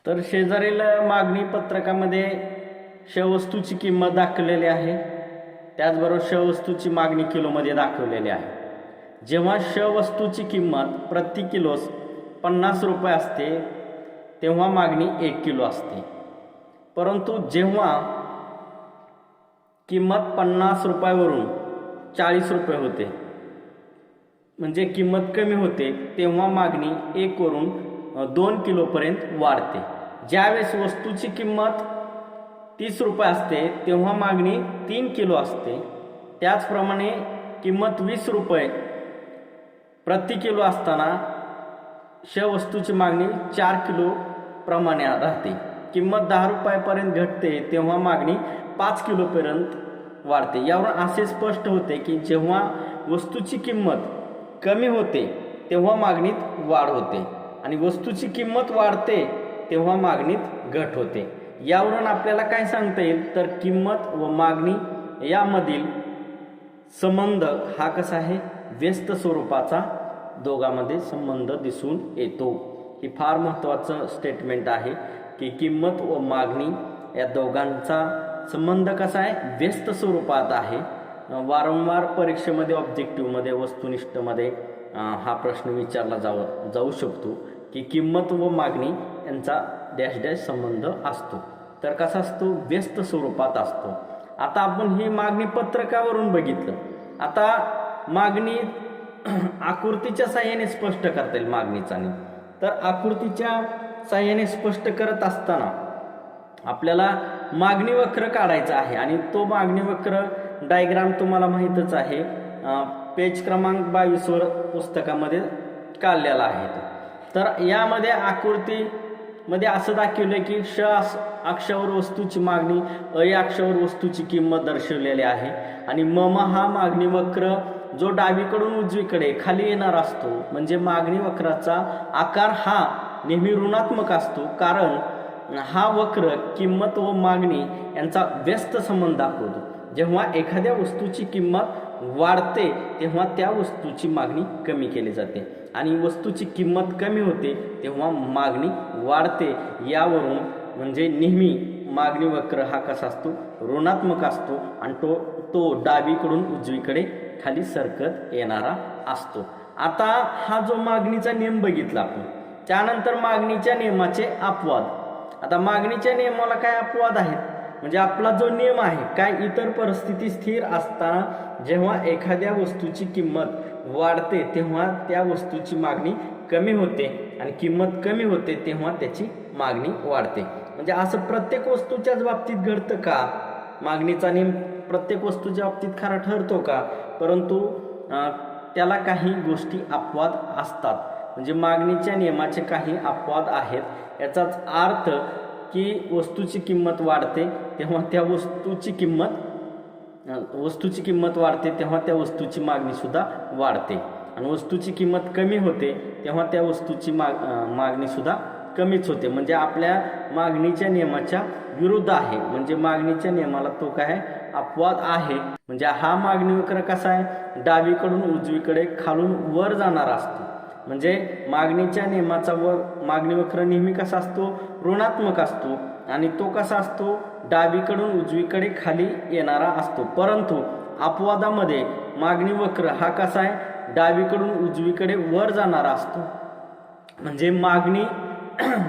तर शेजारील मागणी पत्रकामध्ये श वस्तूची किंमत दाखवलेली आहे, त्याचबरोबर श वस्तूची मागणी किलोमध्ये दाखवलेली आहे. जेव्हा श वस्तूची किंमत प्रति किलोस 50 रुपये असते तेव्हा मागणी 1 किलो असते. परंतु जेव्हा किंमत 50 रुपयावरून 40 रुपये होते, म्हणजे किंमत कमी होते, तेव्हा मागणी 1 वरून 2 किलोपर्यंत वाढते. ज्यावेळेस वस्तूची किंमत 30 रुपये असते तेव्हा मागणी 3 किलो असते. त्याचप्रमाणे किंमत 20 रुपये प्रति किलो असताना श वस्तूची मागणी 4 किलो प्रमाणे राहते. किंमत 10 रुपयापर्यंत घटते तेव्हा मागणी 5 किलोपर्यंत वाढते. यावरून असे स्पष्ट होते की जेव्हा वस्तूची किंमत कमी होते तेव्हा मागणीत वाढ होते आणि वस्तूची किंमत वाढते तेव्हा मागणीत घट होते. यावरून आपल्याला काय सांगता येईल तर किंमत व मागणी यामधील संबंध हा कसा आहे, व्यस्त स्वरूपाचा दोघांमध्ये संबंध दिसून येतो. ही फार महत्त्वाचं स्टेटमेंट आहे की किंमत व मागणी या दोघांचा संबंध कसा आहे, व्यस्त स्वरूपात आहे. वारंवार परीक्षेमध्ये ऑब्जेक्टिव्हमध्ये वस्तुनिष्ठमध्ये हा प्रश्न विचारला जाऊ शकतो की किंमत व मागणी यांचा डॅश डॅश संबंध असतो. तर कसा असतो, व्यस्त स्वरूपात असतो. आता आपण ही मागणी पत्रकावरून बघितलं. आता मागणी आकृतीच्या साहाय्याने स्पष्ट करता येईल मागणीचा नियम. तर आकृतीच्या साहाय्याने स्पष्ट करत असताना आपल्याला मागणी वक्र काढायचा आहे आणि तो मागणी वक्र डायग्राम तुम्हाला माहीतच आहे, पेज क्रमांक 22 वर पुस्तकामध्ये काढलेला आहे. तर यामध्ये आकृतीमध्ये असं दाखवलं की श अक्षावर वस्तूची मागणी, अ अक्षावर वस्तूची किंमत दर्शवलेली आहे आणि मम हा मागणी वक्र जो डावीकडून उजवीकडे खाली येणार असतो, म्हणजे मागणी वक्राचा आकार हा नेहमी ऋणात्मक असतो, कारण हा वक्र किंमत व मागणी यांचा व्यस्त संबंध दाखवतो. जेव्हा एखाद्या वस्तूची किंमत वाढते तेव्हा त्या वस्तूची मागणी कमी केली जाते आणि वस्तूची किंमत कमी होते तेव्हा मागणी वाढते. यावरून म्हणजे नेहमी मागणी वक्र हा कसा असतो, ऋणात्मक असतो आणि तो डावीकडून उजवीकडे खाली सरकत येणारा असतो. आता हा जो मागणीचा नियम बघितला आपण, त्यानंतर मागणीच्या नियमाचे अपवाद. आता मागणीच्या नियमाला काय अपवाद आहेत, म्हणजे आपला जो नियम आहे काय, इतर परिस्थिती स्थिर असताना जेव्हा एखाद्या वस्तूची किंमत वाढते तेव्हा त्या वस्तूची मागणी कमी होते आणि किंमत कमी होते तेव्हा त्याची मागणी वाढते. म्हणजे असं प्रत्येक वस्तूच्याच बाबतीत घडतं का, मागणीचा नियम प्रत्येक वस्तूच्या बाबतीत खरा ठरतो का, परंतु त्याला काही गोष्टी अपवाद असतात. म्हणजे मागणीच्या नियमाचे काही अपवाद आहेत. याचाच अर्थ की वस्तूची किंमत वाढते तेव्हा त्या वस्तूची किंमत वाढते तेव्हा त्या वस्तूची मागणी सुद्धा वाढते आणि वस्तूची किंमत कमी होते तेव्हा त्या वस्तूची मागणी सुद्धा कमीच होते. म्हणजे आपल्या मागणीच्या नियमाच्या विरुद्ध आहे. म्हणजे मागणीच्या नियमाला तो काय अपवाद आहे. म्हणजे हा मागणी वक्र कसा आहे, डावीकडून उजवीकडे खालून वर जाणारा असतो. म्हणजे मागणीच्या नियमाचा मागणी वक्र नेहमी कसा असतो, ऋणात्मक असतो आणि तो कसा असतो, डावीकडून उजवीकडे खाली येणारा असतो. परंतु अपवादामध्ये मागणी वक्र हा कसा आहे, डावीकडून उजवीकडे वर जाणारा असतो. म्हणजे मागणी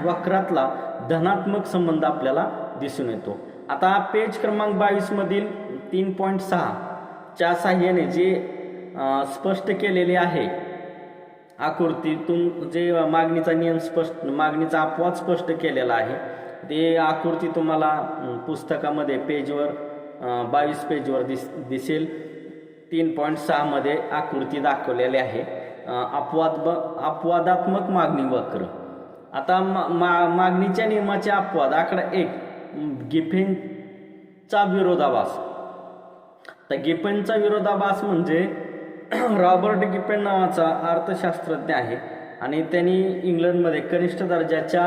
वक्रातला धनात्मक संबंध आपल्याला दिसून येतो. आता पेज क्रमांक 22 मधील 3.6 च्या साहाय्याने जे स्पष्ट केलेले आहे आकृतीतून, जे मागणीचा नियम मागणीचा अपवाद स्पष्ट केलेला आहे, ते आकृती तुम्हाला पुस्तकामध्ये पेजवर 22 पेजवर दिसेल. 3.6 मध्ये आकृती दाखवलेली आहे, अपवादात्मक मागणी वक्र. आता मागणीच्या नियमाचे अपवाद. आकडा 1, गिफेनचा विरोधाभास. तर गिफेनचा विरोधाभास म्हणजे रॉबर्ट गिफेन नावाचा अर्थशास्त्रज्ञ आहे आणि त्यांनी इंग्लंडमध्ये कनिष्ठ दर्जाच्या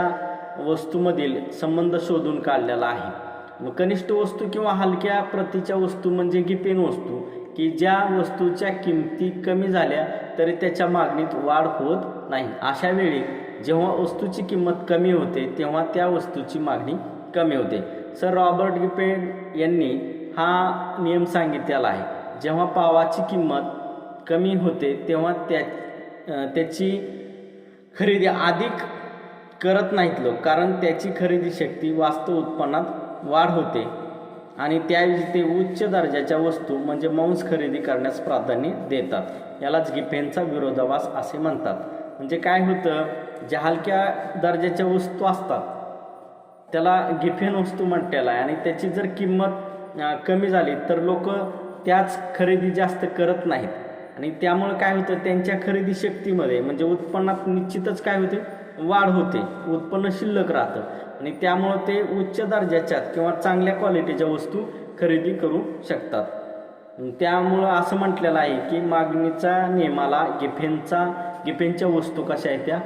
वस्तूमधील संबंध शोधून काढलेला आहे. कनिष्ठ वस्तू किंवा हलक्या प्रतीच्या वस्तू म्हणजे गिफेन वस्तू, की ज्या वस्तूच्या किमती कमी झाल्या तरी त्याच्या मागणीत वाढ होत नाही. अशा वेळी जेव्हा वस्तूची किंमत कमी होते तेव्हा त्या वस्तूची मागणी कमी होते. सर रॉबर्ट गिपेन यांनी हा नियम सांगितलेला आहे. जेव्हा पावाची किंमत कमी होते तेव्हा त्याची खरेदी अधिक करत नाहीत लोक, कारण त्याची खरेदी शक्ती वास्तव उत्पन्नात वाढ होते आणि त्याऐवजी ते उच्च दर्जाच्या वस्तू म्हणजे मांस खरेदी करण्यास प्राधान्य देतात. यालाच गिफेनचा विरोधाभास असे म्हणतात. म्हणजे काय होतं, ज्या हलक्या दर्जाच्या वस्तू असतात त्याला गिफेन वस्तू म्हटलेला आहे आणि त्याची जर किंमत कमी झाली तर लोक त्याच खरेदी जास्त करत नाहीत आणि त्यामुळे काय होतं, त्यांच्या खरेदी शक्तीमध्ये म्हणजे उत्पन्नात निश्चितच काय होते, वाढ होते, उत्पन्न शिल्लक राहतं आणि त्यामुळं ते उच्च दर्जाच्या किंवा चांगल्या क्वालिटीच्या वस्तू खरेदी करू शकतात. त्यामुळं असं म्हटलेलं आहे की मागणीच्या नियमाला गिफेनच्या वस्तू कशा आहेत त्या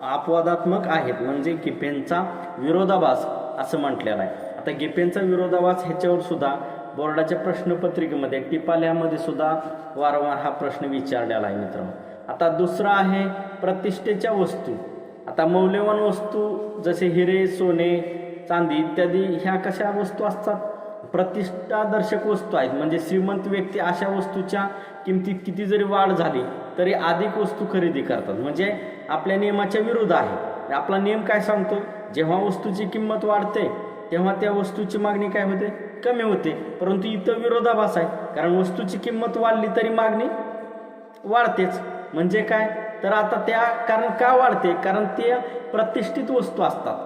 अपवादात्मक आहेत, म्हणजे गिफेनचा विरोधाभास असं म्हटलेलं आहे. आता गिफेनचा विरोधाभास ह्याच्यावर सुद्धा बोर्डाच्या प्रश्नपत्रिकेमध्ये टिपाल्यामध्ये सुद्धा वारंवार हा प्रश्न विचारलेला आहे मित्रांनो. आता दुसरा आहे प्रतिष्ठेच्या वस्तू. आता मौल्यवान वस्तू जसे हिरे, सोने, चांदी इत्यादी ह्या कशा वस्तू असतात, प्रतिष्ठादर्शक वस्तू आहेत. म्हणजे श्रीमंत व्यक्ती अशा वस्तूच्या किमतीत किती जरी वाढ झाली तरी अधिक वस्तू खरेदी करतात. म्हणजे आपल्या नियमाच्या विरुद्ध आहे. आपला नियम काय सांगतो, जेव्हा वस्तूची किंमत वाढते तेव्हा त्या वस्तूची मागणी काय होते, कमी होते. परंतु इथं विरोधाभास आहे, कारण वस्तूची किंमत वाढली तरी मागणी वाढतेच. म्हणजे काय तर आता कारण का वाढते, कारण ते प्रतिष्ठित वस्तू असतात.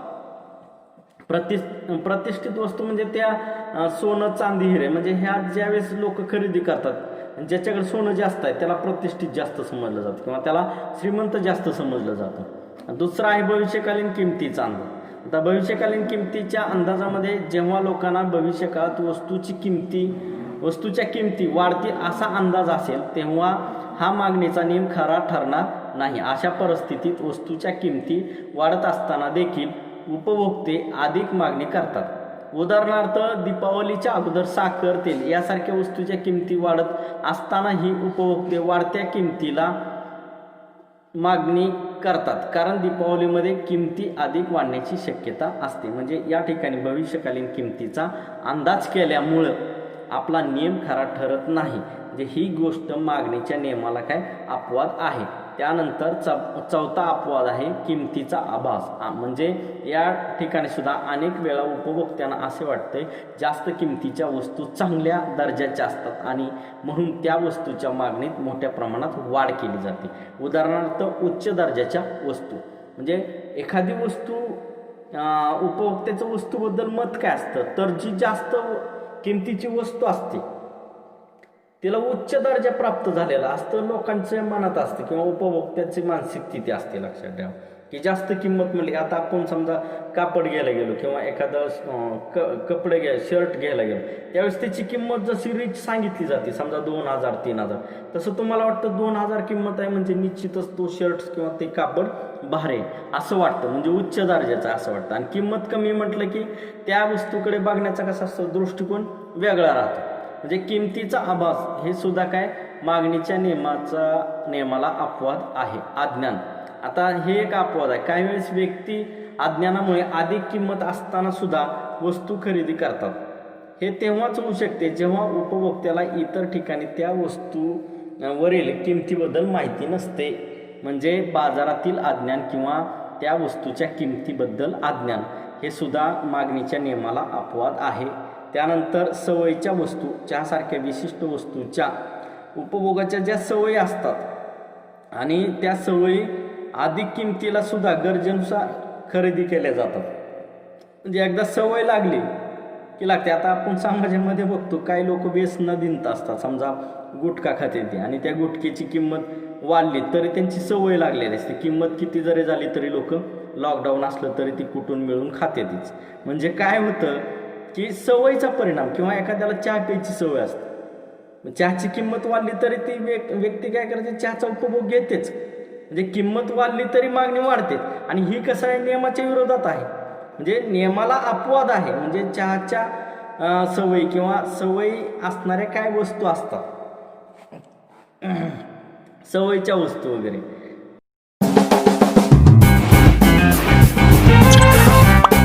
प्रतिष्ठित वस्तू म्हणजे त्या सोनं, चांदी, हिरे म्हणजे ह्या ज्यावेळेस लोक खरेदी करतात, ज्याच्याकडे सोनं जास्त आहे त्याला प्रतिष्ठित जास्त समजलं जातं किंवा त्याला श्रीमंत जास्त समजलं जातं. दुसरा आहे भविष्यकालीन किमतीचा अंदाज. आता भविष्यकालीन किमतीच्या अंदाजामध्ये जेव्हा लोकांना भविष्यकाळात वस्तूच्या किमती वाढतील असा अंदाज असेल तेव्हा हा मागणीचा नियम खरा ठरणार नाही. अशा परिस्थितीत वस्तूच्या किमती वाढत असताना देखील उपभोक्ते अधिक मागणी करतात. उदाहरणार्थ दीपावलीच्या अगोदर साखर, तेल यासारख्या वस्तूच्या किमती वाढत असतानाही उपभोक्ते वाढत्या किमतीला मागणी करतात, कारण दीपावलीमध्ये किमती अधिक वाढण्याची शक्यता असते. म्हणजे या ठिकाणी भविष्यकालीन किमतीचा अंदाज केल्यामुळं आपला नियम खरा ठरत नाही. म्हणजे ही गोष्ट मागणीच्या नियमाला काय अपवाद आहे. त्यानंतर चौथा अपवाद आहे किमतीचा आभास. म्हणजे या ठिकाणी सुद्धा अनेक वेळा उपभोक्त्यांना असे वाटते जास्त किमतीच्या वस्तू चांगल्या दर्जाच्या असतात आणि म्हणून त्या वस्तूच्या मागणीत मोठ्या प्रमाणात वाढ केली जाते. उदाहरणार्थ उच्च दर्जाच्या वस्तू. म्हणजे एखादी वस्तू उपभोक्त्याचं वस्तूबद्दल मत काय असतं, तर जी जास्त किमतीची वस्तू असते तिला उच्च दर्जा प्राप्त झालेला असतं लोकांच्या मनात असते किंवा उपभोक्त्याची मानसिक स्थिती असते. लक्षात ठेवा की जास्त किंमत म्हणजे आता आपण समजा कापड घ्यायला गेलो किंवा एखादं कपडे शर्ट घ्यायला गेलो त्यावेळेस त्याची किंमत जशी रीच सांगितली जाते, समजा 2000 3000, तसं तुम्हाला वाटतं 2000 किंमत आहे म्हणजे निश्चितच तो शर्ट किंवा ते कापड भारी असं वाटतं, म्हणजे उच्च दर्जाचं असं वाटतं. आणि किंमत कमी म्हटलं की त्या वस्तूकडे बघण्याचा कसा असतो दृष्टिकोन वेगळा राहतो. म्हणजे किमतीचा आभास हे सुद्धा काय मागणीच्या नियमाला अपवाद आहे. अज्ञान. आता हे एक अपवाद आहे. काही वेळेस व्यक्ती अज्ञानामुळे अधिक किंमत असताना सुद्धा वस्तू खरेदी करतात. हे तेव्हाच होऊ शकते जेव्हा उपभोक्त्याला इतर ठिकाणी त्या वस्तूवरील किमतीबद्दल माहिती नसते. म्हणजे बाजारातील अज्ञान किंवा त्या वस्तूच्या किमतीबद्दल अज्ञान हे सुद्धा मागणीच्या नियमाला अपवाद आहे. त्यानंतर सवयीच्या वस्तू. चहासारख्या विशिष्ट वस्तूच्या उपभोगाच्या ज्या सवयी असतात आणि त्या सवयी अधिक किमतीला सुद्धा गरजेनुसार खरेदी केल्या जातात. म्हणजे एकदा सवय लागली की लागते. आता आपण समाजामध्ये बघतो काही लोक व्यसनाधीन असतात. समजा गुटखा खाते ते आणि त्या गुटख्याची किंमत वाढली तरी त्यांची सवय लागलेली असते. किंमत किती जरी झाली तरी लोक लॉकडाऊन असलं तरी ती कुठून मिळून खाते तीच. म्हणजे काय होतं की सवयीचा परिणाम. किंवा एखाद्याला चहा प्यायची सवय असते, चहाची किंमत वाढली तरी ती व्यक्ती काय करते, चहाचा उपभोग घेतेच. म्हणजे किंमत वाढली तरी मागणी वाढते आणि ही कसं आहे नियमाच्या विरोधात आहे. म्हणजे नियमाला अपवाद आहे. म्हणजे चहाच्या सवयी किंवा सवयी असणाऱ्या काय वस्तू असतात सवयीच्या वस्तू वगैरे